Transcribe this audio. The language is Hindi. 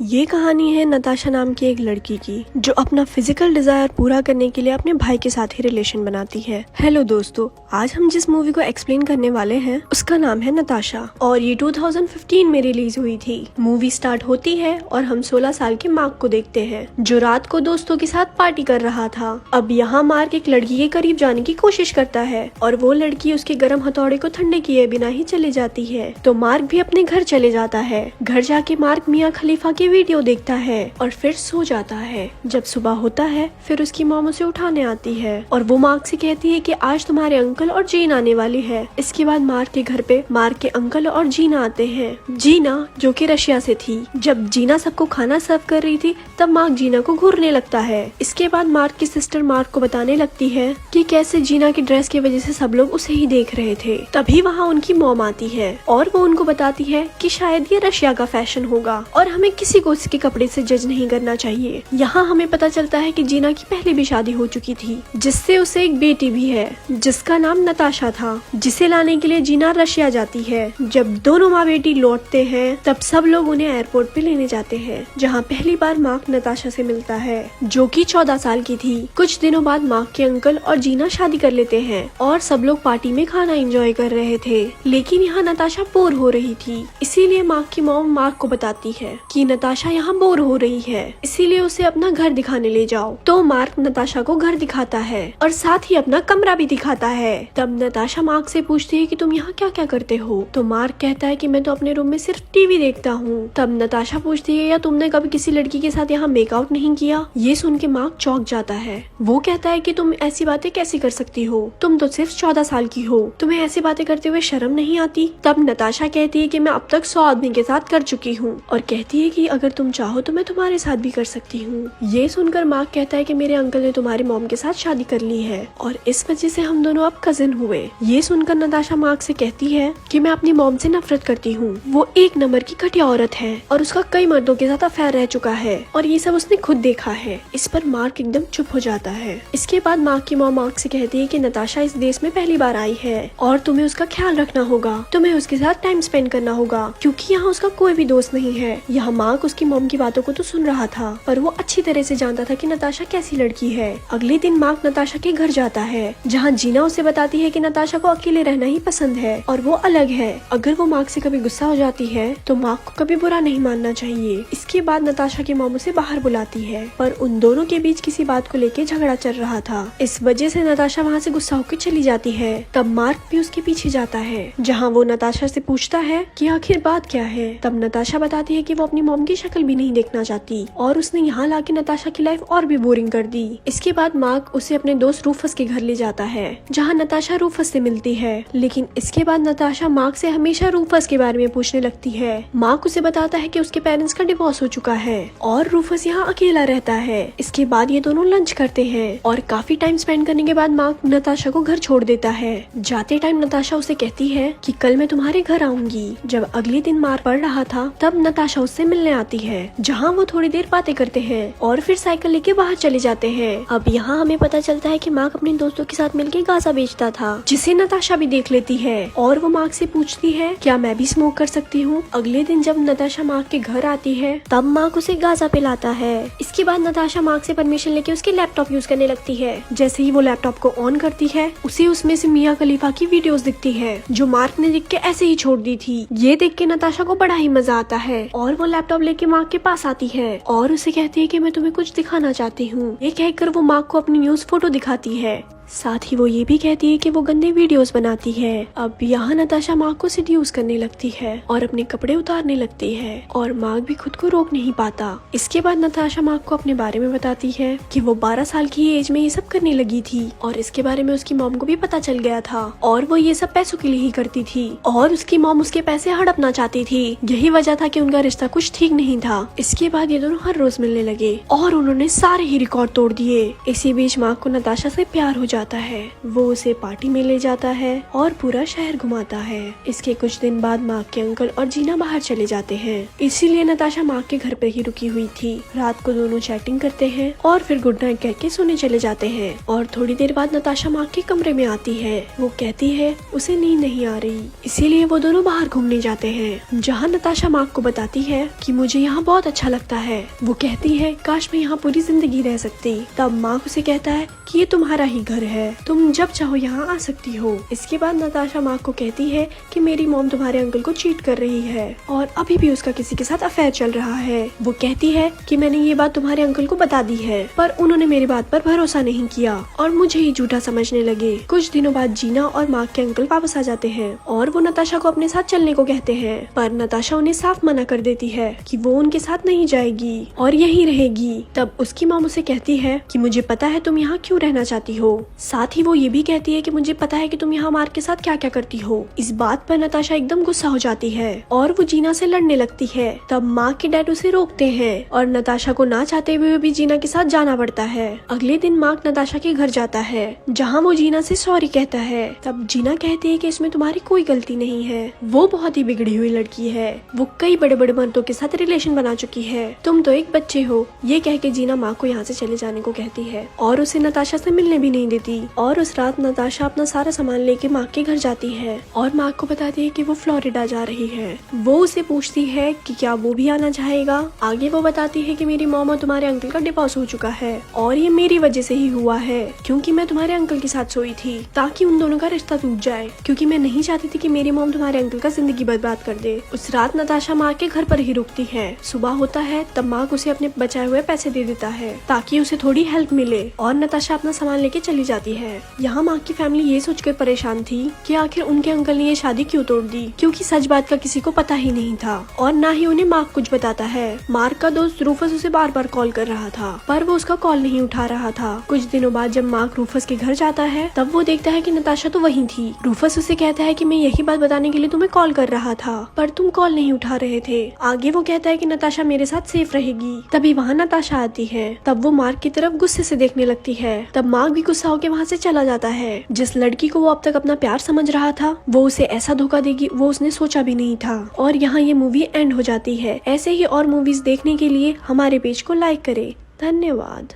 ये कहानी है नताशा नाम की एक लड़की की जो अपना फिजिकल डिजायर पूरा करने के लिए अपने भाई के साथ ही रिलेशन बनाती है। हेलो दोस्तों, आज हम जिस मूवी को एक्सप्लेन करने वाले हैं उसका नाम है नताशा और ये 2015 में रिलीज हुई थी। मूवी स्टार्ट होती है और हम 16 साल के मार्क को देखते हैं जो रात को दोस्तों के साथ पार्टी कर रहा था। अब यहाँ मार्क एक लड़की के करीब जाने की कोशिश करता है और वो लड़की उसके गर्म हथौड़े को ठंडे किए बिना ही चले जाती है, तो मार्क भी अपने घर चले जाता है। घर जाके मार्क मियाँ खलीफा की वीडियो देखता है और फिर सो जाता है। जब सुबह होता है फिर उसकी मॉम उसे उठाने आती है और वो मार्क से कहती है कि आज तुम्हारे अंकल और जीन आने वाली है। इसके बाद मार्क के घर पे मार्क के अंकल और जीना आते हैं। जीना जो कि रशिया से थी। जब जीना सबको खाना सर्व कर रही थी तब मार्क जीना को घूरने लगता है। इसके बाद मार्क की सिस्टर मार्क को बताने लगती है कि कैसे जीना की ड्रेस की वजह से सब लोग उसे ही देख रहे थे। तभी वहाँ उनकी मॉम आती है और वो उनको बताती है कि शायद ये रशिया का फैशन होगा और हमें किसी को इसके कपड़े से जज नहीं करना चाहिए। यहाँ हमें पता चलता है कि जीना की पहले भी शादी हो चुकी थी जिससे उसे एक बेटी भी है जिसका नाम नताशा था, जिसे लाने के लिए जीना रशिया जाती है। जब दोनों माँ बेटी लौटते हैं तब सब लोग उन्हें एयरपोर्ट पे लेने जाते हैं जहाँ पहली बार मार्क नताशा से मिलता है जो कि 14 साल की थी। कुछ दिनों बाद मार्क के अंकल और जीना शादी कर लेते हैं और सब लोग पार्टी में खाना एंजॉय कर रहे थे, लेकिन यहाँ नताशा बोर हो रही थी। इसीलिए मार्क की मॉम मार्क को बताती है कि नताशा यहाँ बोर हो रही है, इसीलिए उसे अपना घर दिखाने ले जाओ। तो मार्क नताशा को घर दिखाता है और साथ ही अपना कमरा भी दिखाता है। तब नताशा मार्क से पूछती है कि तुम यहाँ क्या क्या करते हो, तो मार्क कहता है कि मैं तो अपने रूम में सिर्फ टीवी देखता हूँ। तब नताशा पूछती है या तुमने कभी किसी लड़की के साथ यहाँ मेकआउट नहीं किया। ये सुन के मार्क चौंक जाता है। वो कहता है कि तुम ऐसी बातें कैसे कर सकती हो, तुम तो सिर्फ 14 साल की हो, तुम्हें ऐसी बातें करते हुए शर्म नहीं आती। तब नताशा कहती है कि मैं अब तक 100 आदमी के साथ कर चुकी हूँ और कहती है कि अगर तुम चाहो तो मैं तुम्हारे साथ भी कर सकती हूँ। ये सुनकर मार्क कहता है कि मेरे अंकल ने तुम्हारी मॉम के साथ शादी कर ली है और इस वजह से हम दोनों अब कजिन हुए। ये सुनकर नताशा मार्क से कहती है कि मैं अपनी मॉम से नफरत करती हूँ, वो एक नंबर की घटिया औरत है और उसका कई मर्दों के साथ अफेयर रह चुका है और ये सब उसने खुद देखा है। इस पर मार्क एकदम चुप हो जाता है। इसके बाद मार्क की मॉम मार्क से कहती है कि नताशा इस देश में पहली बार आई है और तुम्हें उसका ख्याल रखना होगा, तुम्हें उसके साथ टाइम स्पेंड करना होगा क्योंकि यहाँ उसका कोई भी दोस्त नहीं है। यहाँ मार्क उसकी मॉम की बातों को तो सुन रहा था पर वो अच्छी तरह से जानता था कि नताशा कैसी लड़की है। अगले दिन मार्क नताशा के घर जाता है जहाँ जीना उसे बताती है कि नताशा को अकेले रहना ही पसंद है और वो अलग है। अगर वो मार्क से कभी गुस्सा हो जाती है तो मार्क को कभी बुरा नहीं मानना चाहिए। इसके बाद नताशा की मॉम उसे बाहर बुलाती है पर उन दोनों के बीच किसी बात को लेकर झगड़ा चल रहा था। इस वजह से नताशा वहाँ से गुस्सा होकर चली जाती है। तब मार्क भी उसके पीछे जाता है जहाँ वो नताशा से पूछता है कि आखिर बात क्या है। तब नताशा बताती है कि वो अपनी मॉम की शक्ल भी नहीं देखना चाहती और उसने यहाँ लाके नताशा की लाइफ और भी बोरिंग कर दी। इसके बाद मार्क उसे अपने दोस्त रूफस के घर ले जाता है जहाँ नताशा रूफस से मिलती है, लेकिन इसके बाद नताशा मार्क से हमेशा रूफस के बारे में पूछने लगती है। मार्क उसे बताता है कि उसके पेरेंट्स का डिवोर्स हो चुका है और रूफस यहाँ अकेला रहता है। इसके बाद ये दोनों लंच करते हैं और काफी टाइम स्पेंड करने के बाद मार्क नताशा को घर छोड़ देता है। जाते टाइम नताशा उसे कहती है कि कल मैं तुम्हारे घर आऊंगी। जब अगले दिन मार्क पढ़ रहा था तब नताशा उससे मिलने आती है जहाँ वो थोड़ी देर बातें करते हैं और फिर साइकिल लेके बाहर चले जाते हैं। अब यहाँ हमें पता चलता है कि मार्क अपने दोस्तों के साथ मिलके गांजा बेचता था जिसे नताशा भी देख लेती है और वो मार्क से पूछती है क्या मैं भी स्मोक कर सकती हूँ। अगले दिन जब नताशा मार्क के घर आती है तब मार्क उसे गांजा पिलाता है। इसके बाद नताशा मार्क से परमिशन लेके उसके लैपटॉप यूज करने लगती है। जैसे ही वो लैपटॉप को ऑन करती है उसे उसमें से मियाँ खलीफा की वीडियोस दिखती है जो मार्क ने देख के ऐसे ही छोड़ दी थी। ये देख के नताशा को बड़ा ही मजा आता है और वो लैपटॉप लेके मार्क के पास आती है और उसे कहती है कि मैं तुम्हें कुछ दिखाना चाहती हूँ। ये कहकर वो मार्क को अपनी न्यूज फोटो दिखाती है। साथ ही वो ये भी कहती है कि वो गंदे वीडियोस बनाती है। अब यहाँ नताशा मार्क को सिड्यूस करने लगती है और अपने कपड़े उतारने लगती है और मार्क भी खुद को रोक नहीं पाता। इसके बाद नताशा मार्क को अपने बारे में बताती है कि वो 12 साल की एज में ये सब करने लगी थी और इसके बारे में उसकी मॉम को भी पता चल गया था और वो ये सब पैसों के लिए ही करती थी और उसकी मॉम उसके पैसे हड़पना चाहती थी। यही वजह था कि उनका रिश्ता कुछ ठीक नहीं था। इसके बाद ये दोनों हर रोज मिलने लगे और उन्होंने सारे ही रिकॉर्ड तोड़ दिए। इसी बीच मार्क को नताशा से प्यार हो जाता जाता है। वो उसे पार्टी में ले जाता है और पूरा शहर घुमाता है। इसके कुछ दिन बाद मार्क के अंकल और जीना बाहर चले जाते हैं, इसीलिए नताशा मार्क के घर पे ही रुकी हुई थी। रात को दोनों चैटिंग करते हैं और फिर गुड नाइट कह के सोने चले जाते हैं। और थोड़ी देर बाद नताशा मार्क के कमरे में आती है। वो कहती है उसे नींद नहीं आ रही, इसीलिए वो दोनों बाहर घूमने जाते हैं, जहाँ नताशा मार्क को बताती है कि मुझे यहाँ बहुत अच्छा लगता है। वो कहती है काश मैं यहाँ पूरी जिंदगी रह सकती। तब मार्क उसे कहता है कि ये तुम्हारा ही घर है, तुम जब चाहो यहाँ आ सकती हो। इसके बाद नताशा मार्क को कहती है कि मेरी मॉम तुम्हारे अंकल को चीट कर रही है और अभी भी उसका किसी के साथ अफेयर चल रहा है। वो कहती है कि मैंने ये बात तुम्हारे अंकल को बता दी है, पर उन्होंने मेरी बात पर भरोसा नहीं किया और मुझे ही झूठा समझने लगे। कुछ दिनों बाद जीना और मार्क के अंकल वापस आ जाते हैं और वो नताशा को अपने साथ चलने को कहते हैं, पर नताशा उन्हें साफ मना कर देती है कि वो उनके साथ नहीं जाएगी और यहीं रहेगी। तब उसकी मॉम उसे कहती है कि मुझे पता है तुम यहाँ क्यों रहना चाहती हो। साथ ही वो ये भी कहती है कि मुझे पता है कि तुम यहाँ मार्क के साथ क्या क्या करती हो। इस बात पर नताशा एकदम गुस्सा हो जाती है और वो जीना से लड़ने लगती है। तब मार्क के डैड उसे रोकते हैं और नताशा को ना चाहते हुए भी जीना के साथ जाना पड़ता है। अगले दिन मार्क नताशा के घर जाता है, जहाँ वो जीना से सॉरी कहता है। तब जीना कहती है कि इसमें तुम्हारी कोई गलती नहीं है, वो बहुत ही बिगड़ी हुई लड़की है, वो कई बड़े बड़े मर्दों के साथ रिलेशन बना चुकी है, तुम तो एक बच्चे हो। ये कह के जीना मार्क को यहाँ से चले जाने को कहती है और उसे नताशा से मिलने भी नहीं देती। और उस रात नताशा अपना सारा सामान लेके मार्क के घर जाती है और मार्क को बताती है कि वो फ्लोरिडा जा रही है। वो उसे पूछती है कि क्या वो भी आना चाहेगा। आगे वो बताती है कि मेरी मॉम और तुम्हारे अंकल का डिवोर्स हो चुका है और ये मेरी वजह से ही हुआ है, क्योंकि मैं तुम्हारे अंकल के साथ सोई थी ताकि उन दोनों का रिश्ता टूट जाए, क्योंकि मैं नहीं चाहती थी कि मेरी मॉम तुम्हारे अंकल का जिंदगी बर्बाद कर दे। उस रात नताशा मार्क के घर पर ही रुकती है। सुबह होता है तब मार्क उसे अपने बचाए हुए पैसे दे देता है ताकि उसे थोड़ी हेल्प मिले और नताशा अपना सामान लेके चली जाती है। यहाँ मार्क की फैमिली ये सोचकर परेशान थी कि आखिर उनके अंकल ने ये शादी क्यों तोड़ दी, क्योंकि सच बात का किसी को पता ही नहीं था और ना ही उन्हें मार्क कुछ बताता है। मार्क का दोस्त रूफस उसे बार बार कॉल कर रहा था, पर वो उसका कॉल नहीं उठा रहा था। कुछ दिनों बाद जब मार्क रूफस के घर जाता है तब वो देखता है कि नताशा तो वहीं थी। रूफस उसे कहता है कि मैं यही बात बताने के लिए तुम्हें कॉल कर रहा था, पर तुम कॉल नहीं उठा रहे थे। आगे वो कहता है कि नताशा मेरे साथ सेफ रहेगी। तभी वहाँ नताशा आती है। तब वो मार्क की तरफ गुस्से से देखने लगती है। तब मार्क भी गुस्सा होकर वहाँ से चला जाता है। जिस लड़की को वो अब तक अपना प्यार समझ रहा था वो उसे ऐसा धोखा देगी वो उसने सोचा भी नहीं था। और यहाँ ये मूवी एंड हो जाती है। ऐसे ही और मूवीज देखने के लिए हमारे पेज को लाइक करें। धन्यवाद।